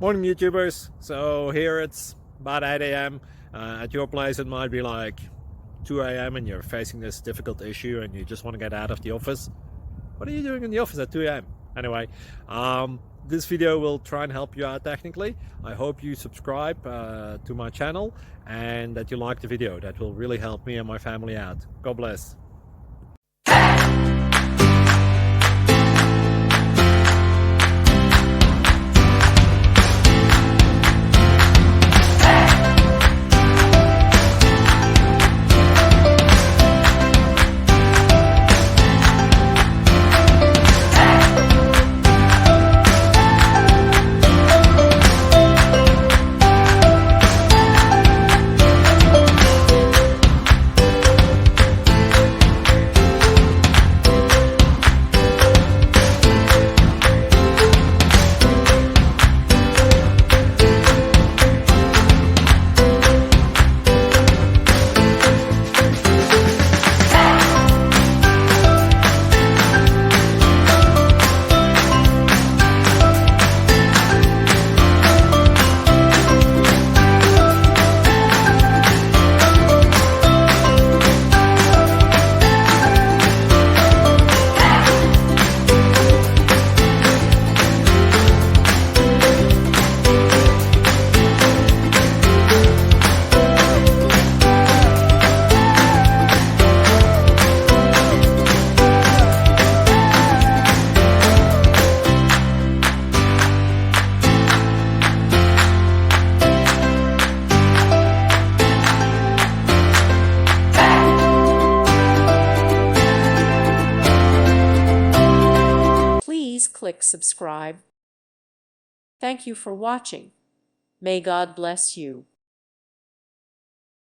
Morning YouTubers. So here it's about 8 a.m. At your place it might be like 2 a.m. and you're facing this difficult issue and you just want to get out of the office. What are you doing in the office at 2 a.m.? Anyway, this video will try and help you out technically. I hope you subscribe to my channel and that you like the video. That will really help me and my family out. God bless. Please click subscribe. Thank you for watching. May God bless you.